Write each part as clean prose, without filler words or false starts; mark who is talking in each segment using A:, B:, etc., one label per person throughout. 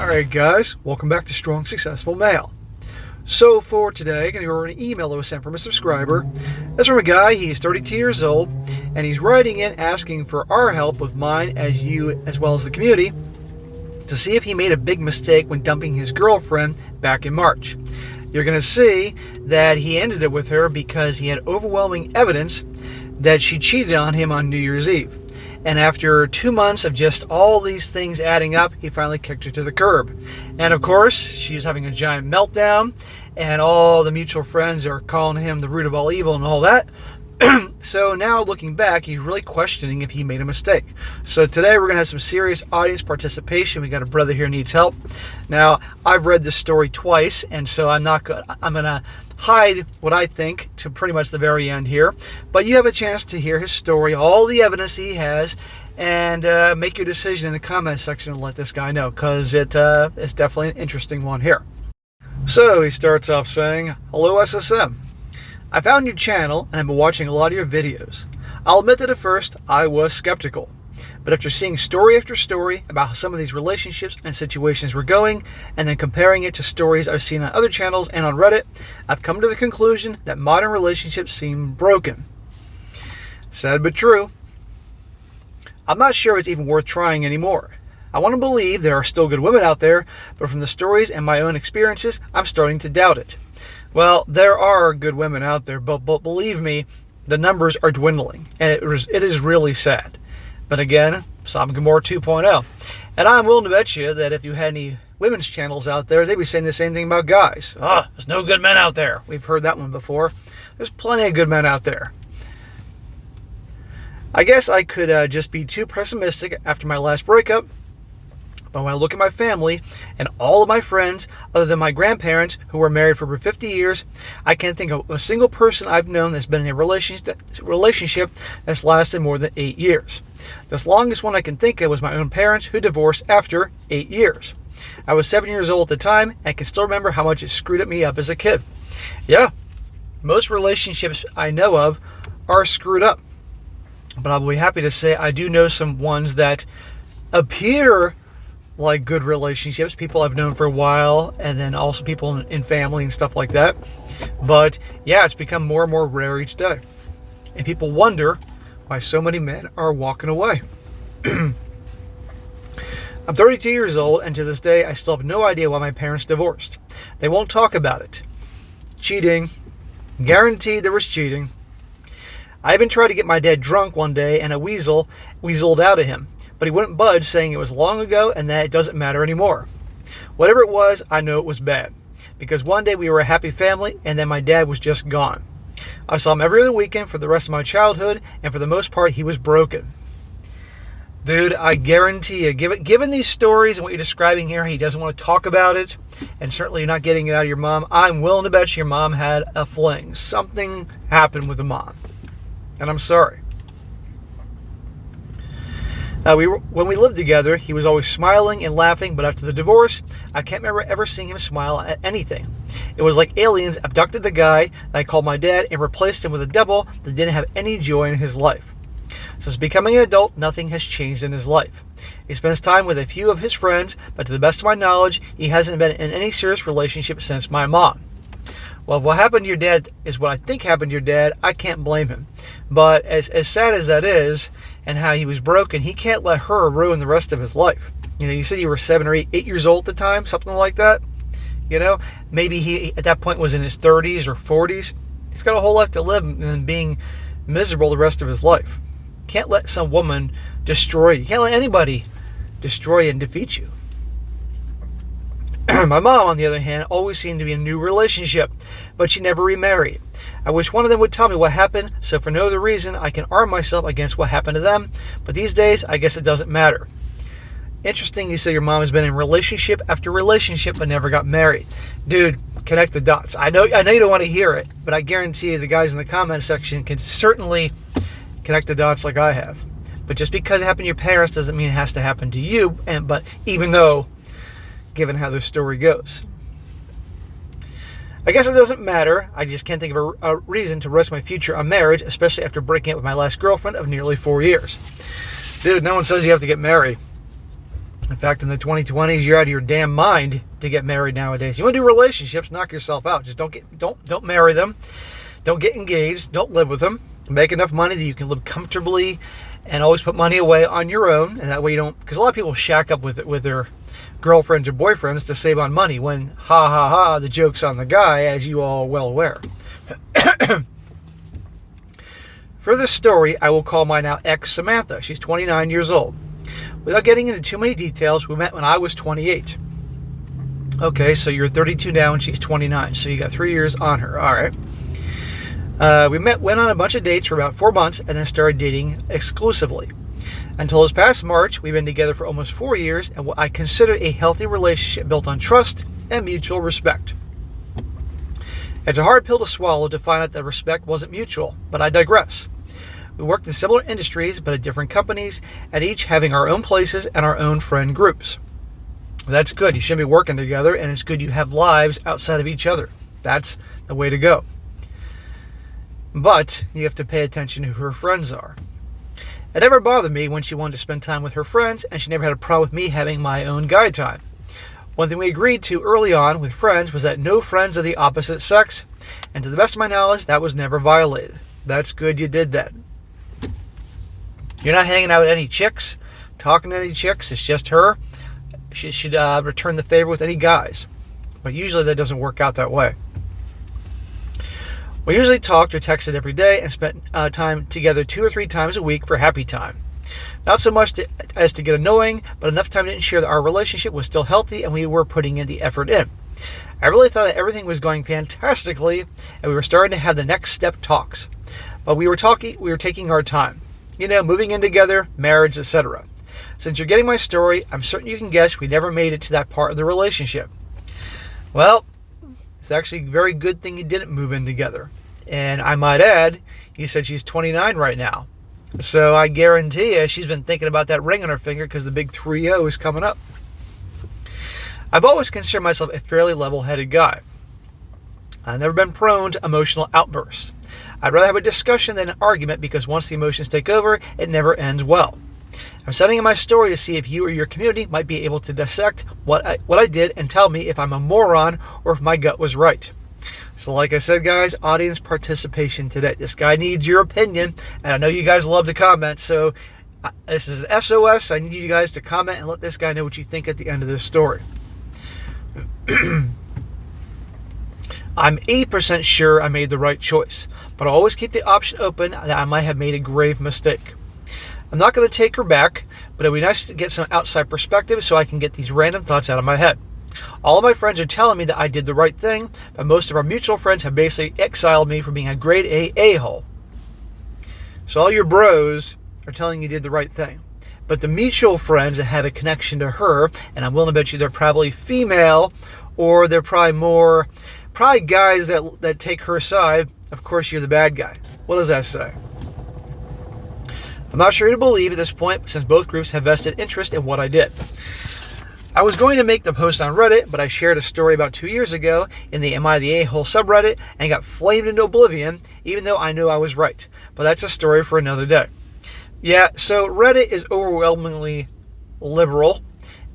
A: Alright guys, welcome back to Strong Successful Male. So for today, I'm going to go over an email that was sent from a subscriber. That's from a guy, he's 32 years old, and he's writing in asking for our help with mine as well as the community to see if he made a big mistake when dumping his girlfriend back in March. You're going to see that he ended it with her because he had overwhelming evidence that she cheated on him on New Year's Eve. And after 2 months of just all these things adding up, he finally kicked her to the curb. And of course, she's having a giant meltdown, and all the mutual friends are calling him the root of all evil and all that. So now looking back, he's really questioning if he made a mistake. So today we're going to have some serious audience participation. We got a brother here who needs help. Now, I've read this story twice, and so I'm going to hide what I think to pretty much the very end here. But you have a chance to hear his story, all the evidence he has, and make your decision in the comment section and let this guy know, because it's definitely an interesting one here. So he starts off saying, "Hello SSM. I found your channel and I've been watching a lot of your videos. I'll admit that at first I was skeptical, but after seeing story after story about how some of these relationships and situations were going, and then comparing it to stories I've seen on other channels and on Reddit, I've come to the conclusion that modern relationships seem broken. Sad but true. I'm not sure it's even worth trying anymore. I want to believe there are still good women out there, but from the stories and my own experiences, I'm starting to doubt it. Well, there are good women out there, but believe me, the numbers are dwindling, and it is really sad. But again, Sodom and Gomorrah 2.0. And I'm willing to bet you that if you had any women's channels out there, they'd be saying the same thing about guys. There's no good men out there. We've heard that one before. There's plenty of good men out there. I guess I could just be too pessimistic after my last breakup. But when I look at my family and all of my friends, other than my grandparents who were married for over 50 years, I can't think of a single person I've known that's been in a relationship that's lasted more than 8 years. The longest one I can think of was my own parents, who divorced after 8 years. I was 7 years old at the time and can still remember how much it screwed me up as a kid. Yeah, most relationships I know of are screwed up. But I'll be happy to say I do know some ones that appear like good relationships, people I've known for a while, and then also people in family and stuff like that. But yeah, it's become more and more rare each day. And people wonder why so many men are walking away. I'm 32 years old, and to this day, I still have no idea why my parents divorced. They won't talk about it. Cheating. Guaranteed there was cheating. I even tried to get my dad drunk one day, and I weaseled out of him. But he wouldn't budge, saying it was long ago and that it doesn't matter anymore. Whatever it was, I know it was bad. Because one day we were a happy family, and then my dad was just gone. I saw him every other weekend for the rest of my childhood, and for the most part, he was broken. Dude, I guarantee you, given these stories and what you're describing here, he doesn't want to talk about it, and certainly you're not getting it out of your mom. I'm willing to bet your mom had a fling. Something happened with the mom. And I'm sorry. When we lived together, he was always smiling and laughing, but after the divorce, I can't remember ever seeing him smile at anything. It was like aliens abducted the guy that I called my dad and replaced him with a devil that didn't have any joy in his life. Since becoming an adult, nothing has changed in his life. He spends time with a few of his friends, but to the best of my knowledge, he hasn't been in any serious relationship since my mom. Well, if what happened to your dad is what I think happened to your dad, I can't blame him. But as sad as that is, and how he was broken, he can't let her ruin the rest of his life. You know, you said you were 7 or 8 years old at the time, something like that. You know, maybe he at that point was in his 30s or 40s. He's got a whole life to live and being miserable the rest of his life. Can't let some woman destroy you. Can't let anybody destroy and defeat you. My mom, on the other hand, always seemed to be in a new relationship, but she never remarried. I wish one of them would tell me what happened, so for no other reason, I can arm myself against what happened to them, but these days, I guess it doesn't matter. Interesting you say your mom has been in relationship after relationship but never got married. Dude, connect the dots. I know you don't want to hear it, but I guarantee you the guys in the comment section can certainly connect the dots like I have. But just because it happened to your parents doesn't mean it has to happen to you, but even though, given how this story goes. I guess it doesn't matter. I just can't think of a reason to risk my future on marriage, especially after breaking up with my last girlfriend of nearly 4 years. Dude, no one says you have to get married. In fact, in the 2020s, you're out of your damn mind to get married nowadays. You want to do relationships, knock yourself out. Just don't marry them. Don't get engaged. Don't live with them. Make enough money that you can live comfortably, and always put money away on your own. And that way you don't, because a lot of people shack up with their girlfriends or boyfriends to save on money when, ha ha ha, the joke's on the guy, as you all are well aware. For this story, I will call my now ex Samantha. She's 29 years old. Without getting into too many details, we met when I was 28. Okay, so you're 32 now and she's 29, so you got 3 years on her. All right. Went on a bunch of dates for about 4 months, and then started dating exclusively. Until this past March, we've been together for almost 4 years, and what I consider a healthy relationship built on trust and mutual respect. It's a hard pill to swallow to find out that respect wasn't mutual, but I digress. We worked in similar industries, but at different companies, and each having our own places and our own friend groups. That's good. You shouldn't be working together, and it's good you have lives outside of each other. That's the way to go. But you have to pay attention to who her friends are. It never bothered me when she wanted to spend time with her friends, and she never had a problem with me having my own guy time. One thing we agreed to early on with friends was that no friends of the opposite sex, and to the best of my knowledge, that was never violated. That's good you did that. You're not hanging out with any chicks, talking to any chicks, it's just her. She should return the favor with any guys. But usually that doesn't work out that way. We usually talked or texted every day and spent time together 2 or 3 times a week for happy time. Not so much as to get annoying, but enough time to ensure that our relationship was still healthy and we were putting in the effort in. I really thought that everything was going fantastically and we were starting to have the next step talks. But we were taking our time. Moving in together, marriage, etc. Since you're getting my story, I'm certain you can guess we never made it to that part of the relationship. Well, it's actually a very good thing you didn't move in together. And I might add, you said she's 29 right now. So I guarantee you she's been thinking about that ring on her finger because the big 3-0 is coming up. I've always considered myself a fairly level-headed guy. I've never been prone to emotional outbursts. I'd rather have a discussion than an argument because once the emotions take over, it never ends well. I'm sending in my story to see if you or your community might be able to dissect what I did and tell me if I'm a moron or if my gut was right. So like I said, guys, audience participation today. This guy needs your opinion, and I know you guys love to comment, so this is an SOS. I need you guys to comment and let this guy know what you think at the end of this story. I'm 80% sure I made the right choice, but I'll always keep the option open that I might have made a grave mistake. I'm not going to take her back, but it would be nice to get some outside perspective so I can get these random thoughts out of my head. All of my friends are telling me that I did the right thing, but most of our mutual friends have basically exiled me for being a grade A a-hole. So all your bros are telling you did the right thing. But the mutual friends that have a connection to her, and I'm willing to bet you they're probably female, or they're probably guys that take her side, of course you're the bad guy. What does that say? I'm not sure who to believe at this point, since both groups have vested interest in what I did. I was going to make the post on Reddit, but I shared a story about 2 years ago in the Am I the A-hole subreddit and got flamed into oblivion, even though I knew I was right. But that's a story for another day. Yeah, so Reddit is overwhelmingly liberal,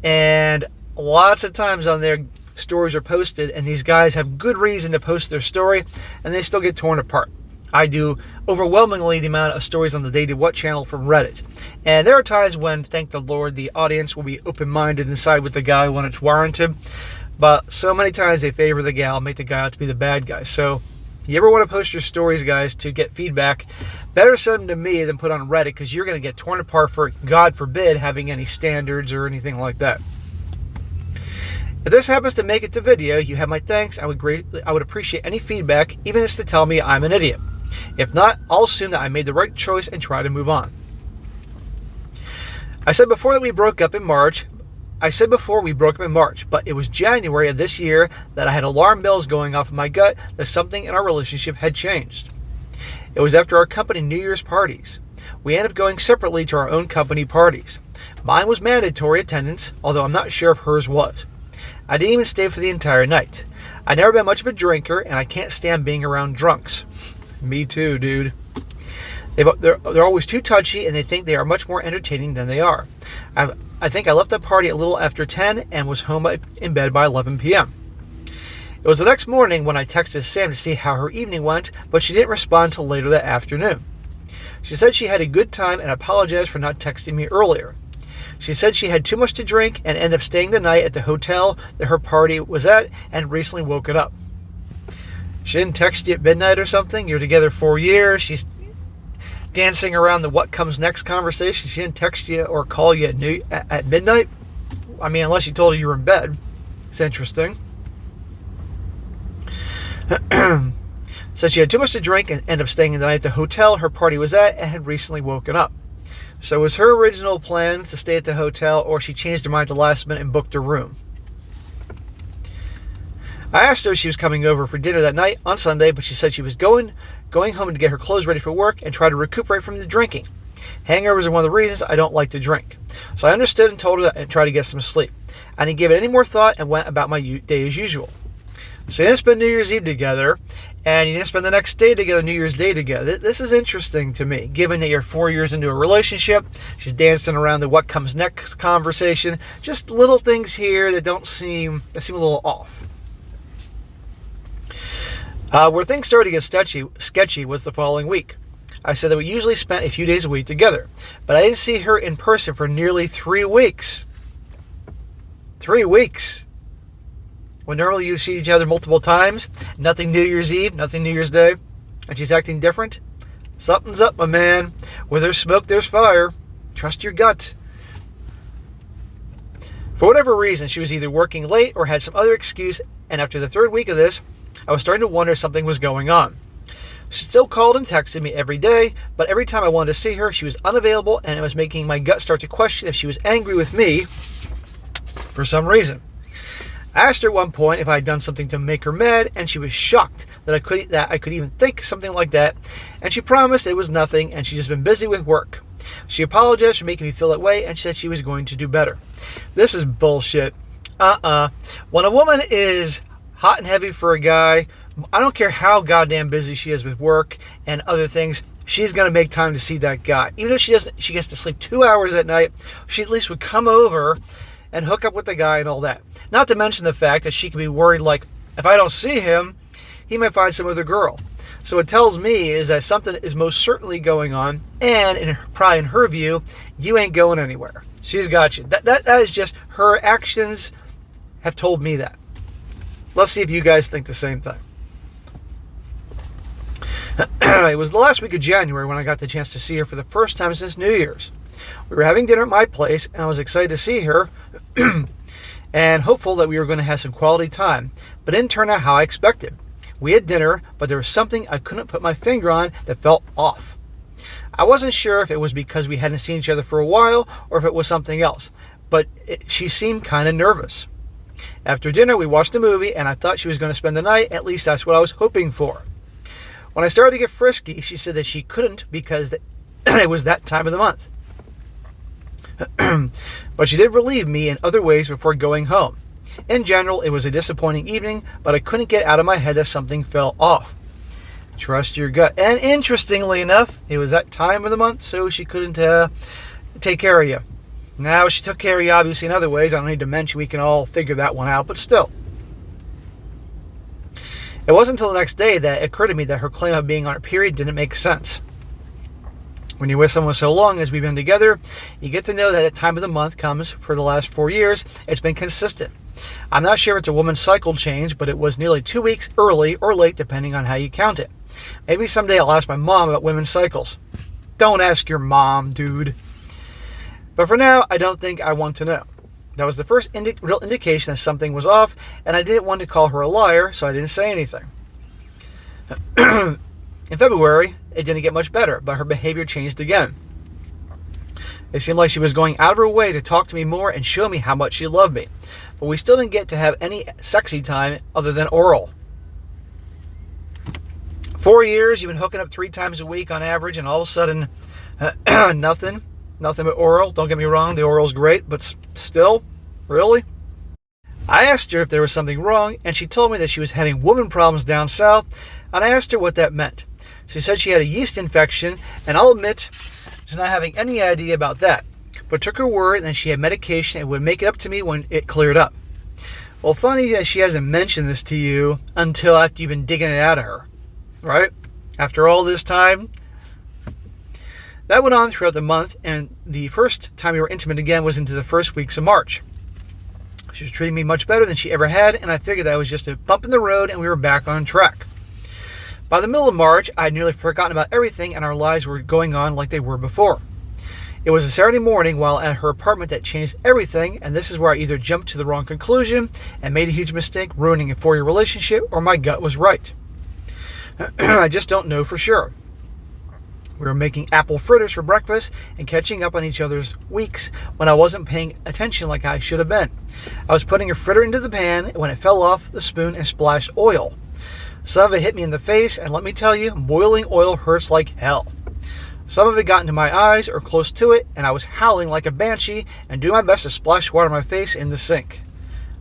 A: and lots of times on there, stories are posted, and these guys have good reason to post their story, and they still get torn apart. I do overwhelmingly the amount of stories on the They Did What channel from Reddit. And there are times when, thank the Lord, the audience will be open-minded and side with the guy when it's warranted. But so many times they favor the gal, make the guy out to be the bad guy. So, you ever want to post your stories, guys, to get feedback, better send them to me than put on Reddit, because you're going to get torn apart for, God forbid, having any standards or anything like that. If this happens to make it to video, you have my thanks. I would appreciate any feedback, even if it's to tell me I'm an idiot. If not, I'll assume that I made the right choice and try to move on. I said before we broke up in March, but it was January of this year that I had alarm bells going off in my gut that something in our relationship had changed. It was after our company New Year's parties. We ended up going separately to our own company parties. Mine was mandatory attendance, although I'm not sure if hers was. I didn't even stay for the entire night. I've never been much of a drinker, and I can't stand being around drunks. Me too, dude. They're always too touchy, and they think they are much more entertaining than they are. I think I left the party a little after 10 and was home in bed by 11 p.m. It was the next morning when I texted Sam to see how her evening went, but she didn't respond until later that afternoon. She said she had a good time and apologized for not texting me earlier. She said she had too much to drink and ended up staying the night at the hotel that her party was at and recently woken up. She didn't text you at midnight or something? You're together 4 years. She's dancing around the what comes next conversation. She didn't text you or call you at midnight? I mean, unless you told her you were in bed. It's interesting. So she had too much to drink and ended up staying the night at the hotel her party was at and had recently woken up. So was her original plan to stay at the hotel, or she changed her mind at the last minute and booked a room? I asked her if she was coming over for dinner that night on Sunday, but she said she was going home to get her clothes ready for work and try to recuperate from the drinking. Hangovers are one of the reasons I don't like to drink. So I understood and told her that and tried to get some sleep. I didn't give it any more thought and went about my day as usual. So you didn't spend New Year's Eve together, and you didn't spend the next day together, New Year's Day together. This is interesting to me, given that you're 4 years into a relationship. She's dancing around the what comes next conversation. Just little things here that seem a little off. Where things started to get sketchy was the following week. I said that we usually spent a few days a week together, but I didn't see her in person for nearly 3 weeks. 3 weeks. When normally you see each other multiple times, nothing New Year's Eve, nothing New Year's Day, and she's acting different. Something's up, my man. Where there's smoke, there's fire. Trust your gut. For whatever reason, she was either working late or had some other excuse, and after the 3rd week of this, I was starting to wonder if something was going on. She still called and texted me every day, but every time I wanted to see her, she was unavailable, and it was making my gut start to question if she was angry with me for some reason. I asked her at one point if I had done something to make her mad, and she was shocked that I could even think something like that, and she promised it was nothing, and she'd just been busy with work. She apologized for making me feel that way, and she said she was going to do better. This is bullshit. When a woman is hot and heavy for a guy, I don't care how goddamn busy she is with work and other things, she's going to make time to see that guy. Even if she gets to sleep 2 hours at night, she at least would come over and hook up with the guy and all that. Not to mention the fact that she could be worried, like, if I don't see him, he might find some other girl. So it tells me is that something is most certainly going on, and probably in her view, you ain't going anywhere. She's got you. That is just her actions have told me that. Let's see if you guys think the same thing. It was the last week of January when I got the chance to see her for the first time since New Year's. We were having dinner at my place, and I was excited to see her and hopeful that we were going to have some quality time, but it didn't turn out how I expected. We had dinner, but there was something I couldn't put my finger on that felt off. I wasn't sure if it was because we hadn't seen each other for a while or if it was something else, but she seemed kind of nervous. After dinner, we watched a movie, and I thought she was going to spend the night. At least that's what I was hoping for. When I started to get frisky, she said that she couldn't because it was that time of the month. But she did relieve me in other ways before going home. In general, it was a disappointing evening, but I couldn't get out of my head that something fell off. Trust your gut. And interestingly enough, it was that time of the month, so she couldn't take care of you. Now, she took care of you obviously in other ways. I don't need to mention, we can all figure that one out, but still. It wasn't until the next day that it occurred to me that her claim of being on her period didn't make sense. When you're with someone so long as we've been together, you get to know that at time of the month comes for the last 4 years. It's been consistent. I'm not sure if it's a woman's cycle change, but it was nearly 2 weeks early or late depending on how you count it. Maybe someday I'll ask my mom about women's cycles. Don't ask your mom, dude. But for now, I don't think I want to know. That was the first real indication that something was off, and I didn't want to call her a liar, so I didn't say anything. In February, it didn't get much better, but her behavior changed again. It seemed like she was going out of her way to talk to me more and show me how much she loved me, but we still didn't get to have any sexy time other than oral. 4 years, you've been hooking up 3 times a week on average, and all of a sudden, nothing but oral. Don't get me wrong, the oral's great, but still, really? I asked her if there was something wrong, and she told me that she was having woman problems down south, and I asked her what that meant. She said she had a yeast infection, and I'll admit to not having any idea about that, but took her word that she had medication and would make it up to me when it cleared up. Well, funny that she hasn't mentioned this to you until after you've been digging it out of her, right? After all this time. That went on throughout the month, and the first time we were intimate again was into the first weeks of March. She was treating me much better than she ever had, and I figured that was just a bump in the road and we were back on track. By the middle of March, I had nearly forgotten about everything and our lives were going on like they were before. It was a Saturday morning while at her apartment that changed everything, and this is where I either jumped to the wrong conclusion and made a huge mistake ruining a 4-year relationship, or my gut was right. I just don't know for sure. We were making apple fritters for breakfast and catching up on each other's weeks when I wasn't paying attention like I should have been. I was putting a fritter into the pan when it fell off the spoon and splashed oil. Some of it hit me in the face, and let me tell you, boiling oil hurts like hell. Some of it got into my eyes or close to it, and I was howling like a banshee and doing my best to splash water on my face in the sink.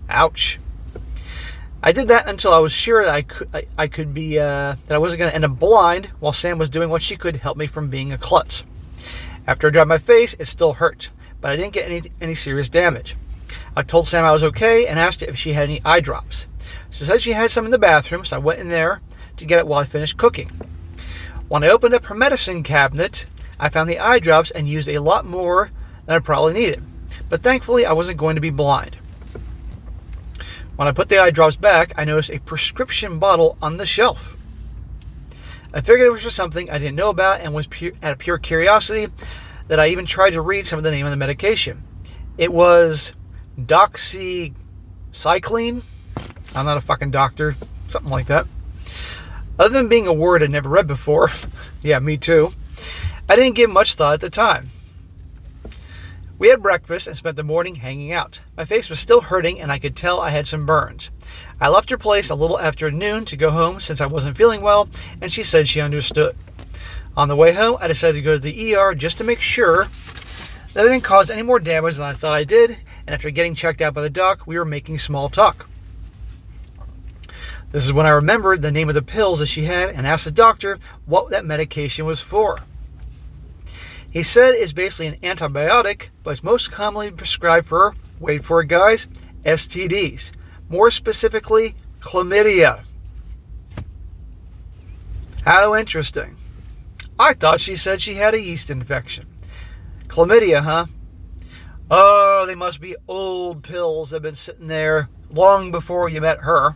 A: Ouch. I did that until I was sure that I wasn't going to end up blind while Sam was doing what she could to help me from being a klutz. After I dried my face, it still hurt, but I didn't get any serious damage. I told Sam I was okay and asked her if she had any eye drops. She said she had some in the bathroom, so I went in there to get it while I finished cooking. When I opened up her medicine cabinet, I found the eye drops and used a lot more than I probably needed, but thankfully I wasn't going to be blind. When I put the eye drops back, I noticed a prescription bottle on the shelf. I figured it was for something I didn't know about and was out of pure curiosity that I even tried to read some of the name of the medication. It was doxycycline. I'm not a fucking doctor. Something like that. Other than being a word I'd never read before, yeah, me too, I didn't give much thought at the time. We had breakfast and spent the morning hanging out. My face was still hurting and I could tell I had some burns. I left her place a little after noon to go home since I wasn't feeling well, and she said she understood. On the way home, I decided to go to the ER just to make sure that I didn't cause any more damage than I thought I did, and after getting checked out by the doc, we were making small talk. This is when I remembered the name of the pills that she had and asked the doctor what that medication was for. He said it's basically an antibiotic, but it's most commonly prescribed for, wait for it guys, STDs. More specifically, chlamydia. How interesting. I thought she said she had a yeast infection. Chlamydia, huh? Oh, they must be old pills that have been sitting there long before you met her.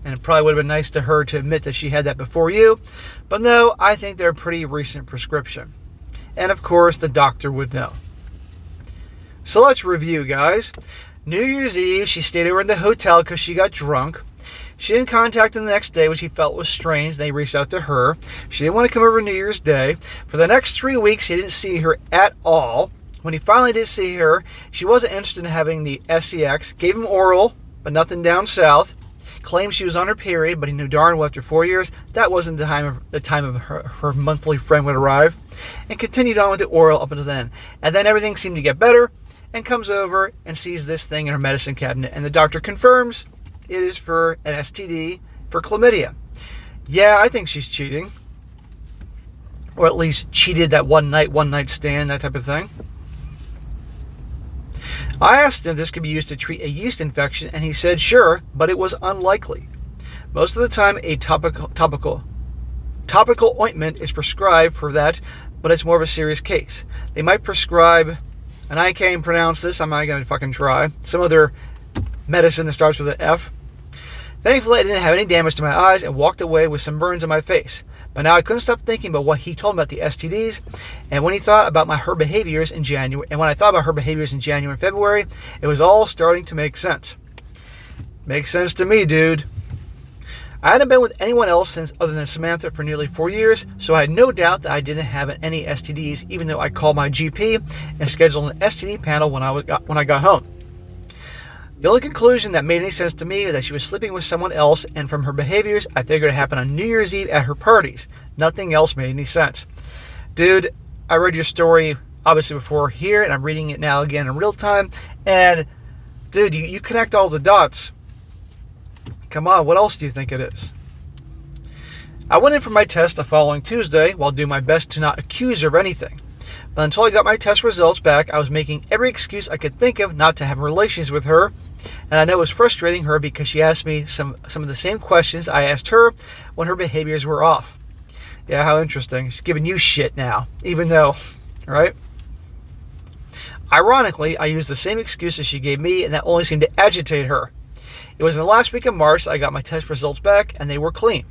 A: And it probably would have been nice to her to admit that she had that before you. But no, I think they're a pretty recent prescription. And of course, the doctor would know. So let's review, guys. New Year's Eve, she stayed over in the hotel because she got drunk. She didn't contact him the next day, which he felt was strange. They reached out to her. She didn't want to come over New Year's Day. For the next 3 weeks, he didn't see her at all. When he finally did see her, she wasn't interested in having the SEX. Gave him oral, but nothing down south. Claimed she was on her period, but he knew darn well after 4 years that wasn't the time of her monthly friend would arrive, and continued on with the oral up until then. And then everything seemed to get better, and comes over and sees this thing in her medicine cabinet, and the doctor confirms it is for an STD for chlamydia. Yeah, I think she's cheating, or at least cheated that one night stand, that type of thing. I asked him if this could be used to treat a yeast infection, and he said sure, but it was unlikely. Most of the time, a topical ointment is prescribed for that, but it's more of a serious case. They might prescribe, and I can't even pronounce this, I'm not going to fucking try, some other medicine that starts with an F. Thankfully, I didn't have any damage to my eyes and walked away with some burns on my face. But now I couldn't stop thinking about what he told me about the STDs, and when he thought about her behaviors in January, and February, it was all starting to make sense. Makes sense to me, dude. I hadn't been with anyone else other than Samantha for nearly 4 years, so I had no doubt that I didn't have any STDs, even though I called my GP and scheduled an STD panel when I got home. The only conclusion that made any sense to me is that she was sleeping with someone else, and from her behaviors, I figured it happened on New Year's Eve at her parties. Nothing else made any sense. Dude, I read your story obviously before here, and I'm reading it now again in real time, and dude, you connect all the dots. Come on, what else do you think it is? I went in for my test the following Tuesday while doing my best to not accuse her of anything. But until I got my test results back, I was making every excuse I could think of not to have relations with her. And I know it was frustrating her because she asked me some of the same questions I asked her when her behaviors were off. Yeah, how interesting. She's giving you shit now, even though, right? Ironically, I used the same excuses she gave me, and that only seemed to agitate her. It was in the last week of March I got my test results back, and they were clean.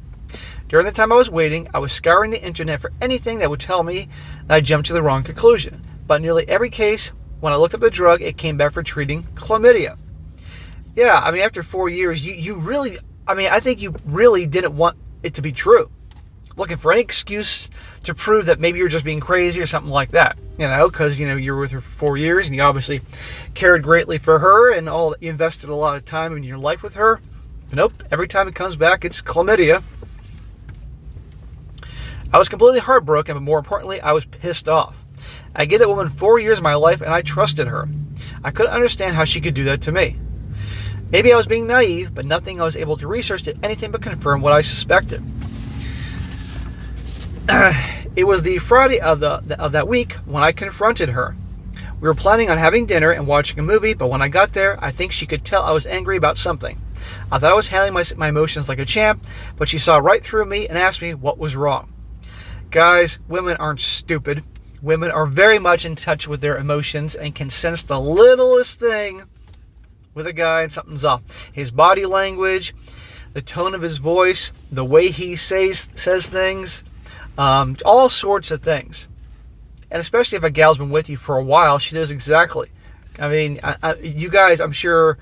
A: During the time I was waiting, I was scouring the internet for anything that would tell me that I jumped to the wrong conclusion. But in nearly every case, when I looked up the drug, it came back for treating chlamydia. Yeah, I mean, after 4 years, you really, I think you really didn't want it to be true. Looking for any excuse to prove that maybe you're just being crazy or something like that, because, you were with her for 4 years and you obviously cared greatly for her and you invested a lot of time in your life with her. But nope, every time it comes back, it's chlamydia. I was completely heartbroken, but more importantly, I was pissed off. I gave that woman 4 years of my life and I trusted her. I couldn't understand how she could do that to me. Maybe I was being naive, but nothing I was able to research did anything but confirm what I suspected. It was the Friday of that week when I confronted her. We were planning on having dinner and watching a movie, but when I got there, I think she could tell I was angry about something. I thought I was handling my emotions like a champ, but she saw right through me and asked me what was wrong. Guys, women aren't stupid. Women are very much in touch with their emotions and can sense the littlest thing with a guy and something's off. His body language, the tone of his voice, the way he says things, all sorts of things. And especially if a gal's been with you for a while, she knows exactly. I mean, you guys, I'm sure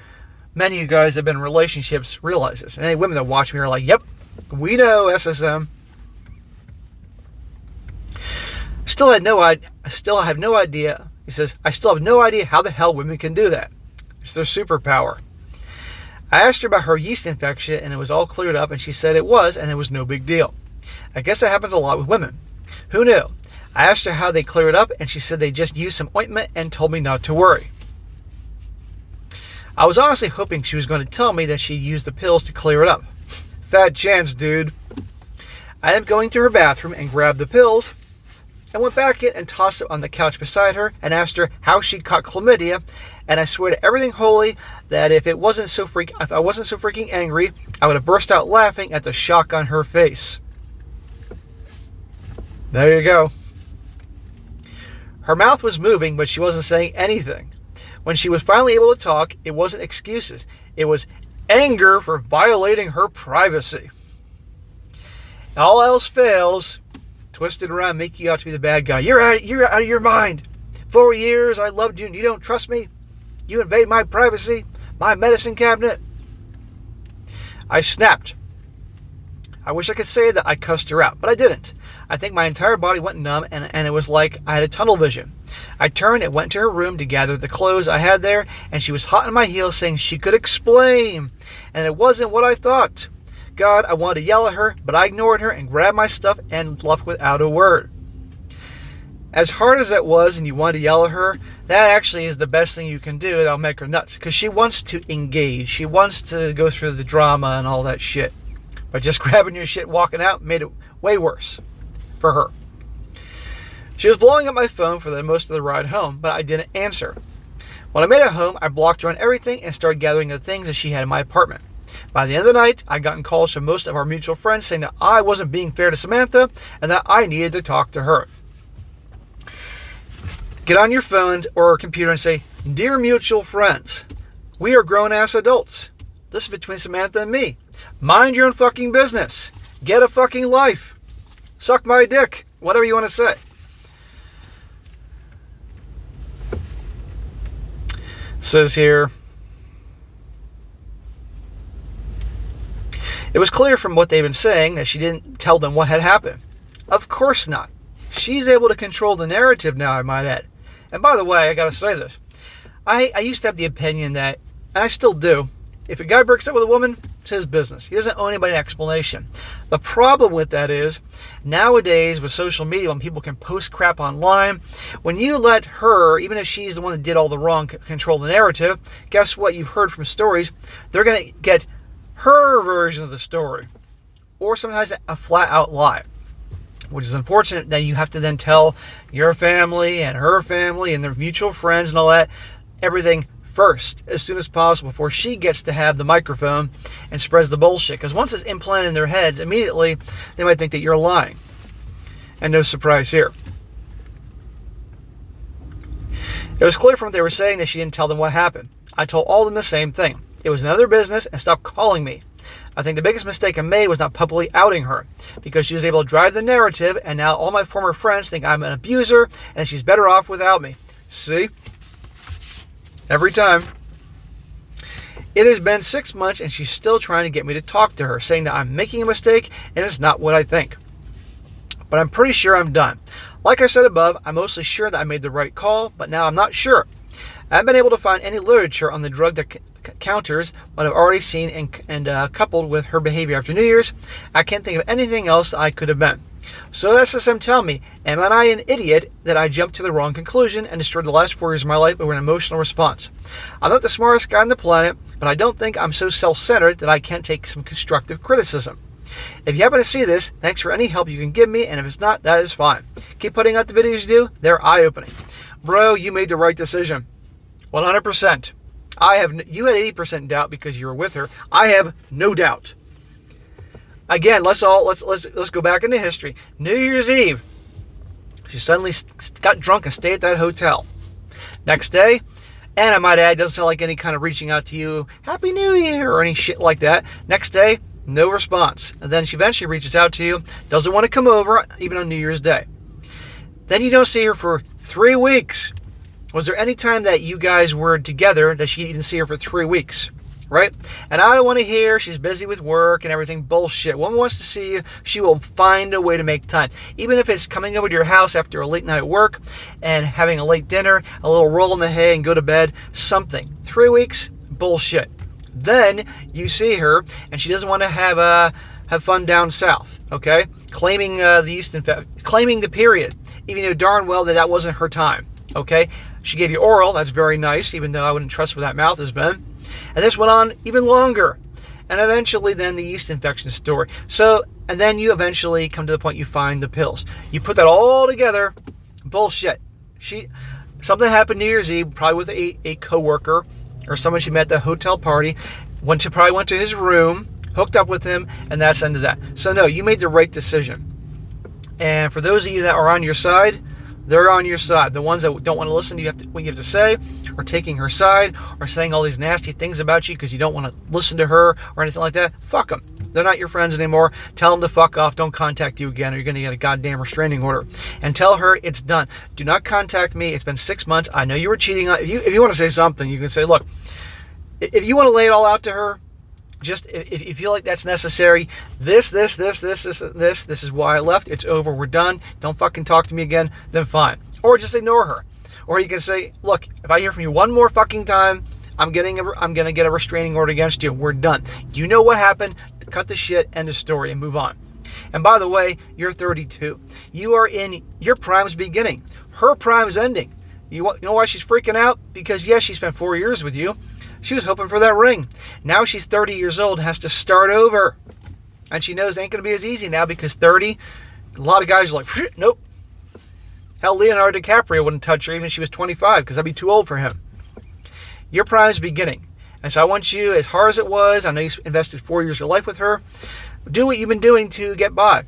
A: many of you guys have been in relationships realize this. And any women that watch me are like, yep, we know SSM. I still have no idea. He says, I still have no idea how the hell women can do that. It's their superpower. I asked her about her yeast infection and it was all cleared up and she said it was and it was no big deal. I guess that happens a lot with women. Who knew? I asked her how they clear it up and she said they just used some ointment and told me not to worry. I was honestly hoping she was going to tell me that she used the pills to clear it up. Fat chance, dude. I ended up going to her bathroom and grabbed the pills. I went back in and tossed it on the couch beside her and asked her how she'd caught chlamydia, and I swear to everything holy that if I wasn't so freaking angry, I would have burst out laughing at the shock on her face. There you go. Her mouth was moving, but she wasn't saying anything. When she was finally able to talk, it wasn't excuses. It was anger for violating her privacy. All else fails, twisted around, make you out to be the bad guy. You're out of your mind. 4 years, I loved you, and you don't trust me. You invade my privacy, my medicine cabinet. I snapped. I wish I could say that I cussed her out, but I didn't. I think my entire body went numb, and it was like I had a tunnel vision. I turned and went to her room to gather the clothes I had there, and she was hot on my heels saying she could explain, and it wasn't what I thought. God, I wanted to yell at her, but I ignored her and grabbed my stuff and left without a word. As hard as that was and you wanted to yell at her, that actually is the best thing you can do that'll make her nuts, because she wants to engage. She wants to go through the drama and all that shit. But just grabbing your shit and walking out made it way worse for her. She was blowing up my phone for most of the ride home, but I didn't answer. When I made it home, I blocked her on everything and started gathering the things that she had in my apartment. By the end of the night, I gotten calls from most of our mutual friends saying that I wasn't being fair to Samantha and that I needed to talk to her. Get on your phone or computer and say, "Dear mutual friends, we are grown-ass adults. This is between Samantha and me. Mind your own fucking business. Get a fucking life. Suck my dick." Whatever you want to say. Says here, it was clear from what they've been saying that she didn't tell them what had happened. Of course not. She's able to control the narrative now, I might add. And by the way, I gotta say this. I used to have the opinion that, and I still do, if a guy breaks up with a woman, it's his business. He doesn't owe anybody an explanation. The problem with that is, nowadays with social media, when people can post crap online, when you let her, even if she's the one that did all the wrong, control the narrative, guess what? You've heard from stories. They're going to get her version of the story. or sometimes a flat out lie, which is unfortunate that you have to then tell your family and her family and their mutual friends and all that, everything first, as soon as possible, before she gets to have the microphone and spreads the bullshit. Because once it's implanted in their heads, immediately they might think that you're lying. And no surprise here. It was clear from what they were saying that she didn't tell them what happened. I told all of them the same thing. It was none of their business, and stop calling me. I think the biggest mistake I made was not publicly outing her, because she was able to drive the narrative, and now all my former friends think I'm an abuser and she's better off without me. See? Every time. It has been 6 months and she's still trying to get me to talk to her, saying that I'm making a mistake and it's not what I think. But I'm pretty sure I'm done. Like I said above, I'm mostly sure that I made the right call, but now I'm not sure. I haven't been able to find any literature on the drug that counters what I've already seen, and coupled with her behavior after New Year's, I can't think of anything else I could have been. So SSM, tell me, am I an idiot that I jumped to the wrong conclusion and destroyed the last 4 years of my life over an emotional response? I'm not the smartest guy on the planet, but I don't think I'm so self-centered that I can't take some constructive criticism. If you happen to see this, thanks for any help you can give me, and if it's not, that is fine. Keep putting out the videos you do, they're eye-opening. Bro, you made the right decision. 100%. You had 80% doubt because you were with her. I have no doubt. Again, let's go back into history. New Year's Eve, she suddenly got drunk and stayed at that hotel. Next day, and I might add, doesn't sound like any kind of reaching out to you, Happy New Year, or any shit like that. Next day, no response. And then she eventually reaches out to you, doesn't want to come over, even on New Year's Day. Then you don't see her for 3 weeks. Was there any time that you guys were together that she didn't see her for 3 weeks? Right? And I don't want to hear she's busy with work and everything. Bullshit. Woman wants to see you, she will find a way to make time. Even if it's coming over to your house after a late night at work and having a late dinner, a little roll in the hay and go to bed, something. 3 weeks? Bullshit. Then you see her and she doesn't want to have fun down south, okay? Claiming claiming the period, even though darn well that wasn't her time, okay? She gave you oral, that's very nice, even though I wouldn't trust where that mouth has been. And this went on even longer. And eventually then the yeast infection story. And then you eventually come to the point you find the pills. You put that all together, bullshit. Something happened New Year's Eve, probably with a coworker or someone she met at the hotel party, probably went to his room, hooked up with him, and that's the end of that. So no, you made the right decision. And for those of you that are on your side, they're on your side. The ones that don't want to listen to what you have to say, or taking her side, or saying all these nasty things about you because you don't want to listen to her or anything like that, fuck them. They're not your friends anymore. Tell them to fuck off. Don't contact you again, or you're going to get a goddamn restraining order. And tell her it's done. Do not contact me. It's been 6 months. I know you were cheating on. If you want to say something, you can say, look, if you want to lay it all out to her, just if you feel like that's necessary, this is why I left. It's over. We're done. Don't fucking talk to me again. Then fine. Or just ignore her. Or you can say, look, if I hear from you one more fucking time, I'm gonna get a restraining order against you. We're done. You know what happened. Cut the shit. End of story and move on. And by the way, you're 32. You are in your prime's beginning. Her prime's ending. You know why she's freaking out? Because yes, she spent 4 years with you. She was hoping for that ring. Now she's 30 years old, has to start over. And she knows it ain't going to be as easy now because 30, a lot of guys are like, nope. Hell, Leonardo DiCaprio wouldn't touch her even if she was 25 because I'd be too old for him. Your prime's beginning. And so I want you, as hard as it was, I know you invested 4 years of life with her, do what you've been doing to get by.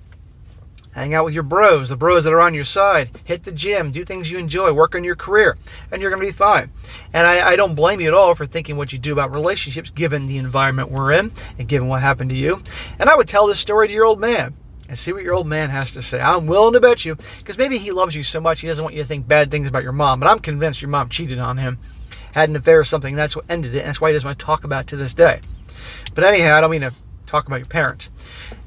A: Hang out with your bros, the bros that are on your side. Hit the gym, do things you enjoy, work on your career, and you're going to be fine. And I don't blame you at all for thinking what you do about relationships, given the environment we're in and given what happened to you. And I would tell this story to your old man and see what your old man has to say. I'm willing to bet you, because maybe he loves you so much he doesn't want you to think bad things about your mom. But I'm convinced your mom cheated on him, had an affair or something, and that's what ended it. And that's why he doesn't want to talk about it to this day. But anyhow, I don't mean to talk about your parents.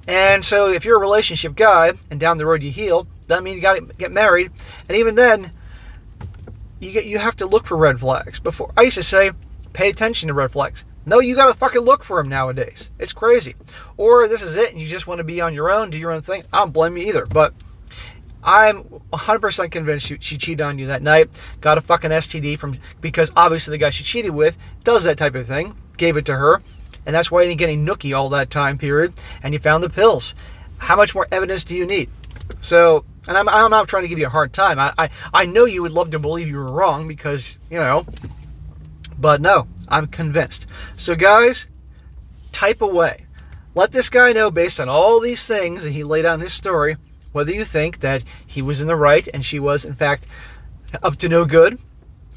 A: And so if you're a relationship guy and down the road you heal, doesn't mean you got to get married. And even then, you have to look for red flags. Before I used to say, pay attention to red flags. No, you got to fucking look for them nowadays. It's crazy. Or this is it and you just want to be on your own, do your own thing. I don't blame you either. But I'm 100% convinced she cheated on you that night. Got a fucking STD because obviously the guy she cheated with does that type of thing. Gave it to her. and that's why you didn't get any nookie all that time period, and you found the pills. How much more evidence do you need? So, and I'm not trying to give you a hard time. I know you would love to believe you were wrong because, but no, I'm convinced. So guys, type away. Let this guy know, based on all these things that he laid out in his story, whether you think that he was in the right and she was, in fact, up to no good,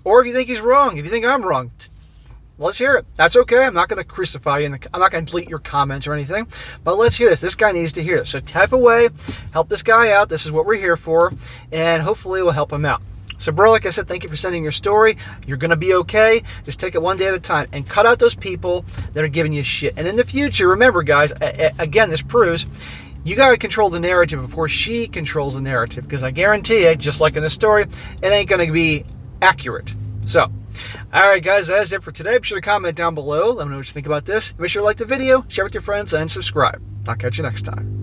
A: or if you think he's wrong, if you think I'm wrong. Let's hear it. That's okay. I'm not going to crucify you. I'm not going to delete your comments or anything. But let's hear this. This guy needs to hear this. So type away. Help this guy out. This is what we're here for. And hopefully we'll help him out. So, bro, like I said, thank you for sending your story. You're going to be okay. Just take it one day at a time. And cut out those people that are giving you shit. And in the future, remember, guys, again, this proves you got to control the narrative before she controls the narrative. Because I guarantee you, just like in the story, it ain't going to be accurate. So, alright guys, that's it for today. Be sure to comment down below. Let me know what you think about this. Make sure to like the video, share with your friends, and subscribe. I'll catch you next time.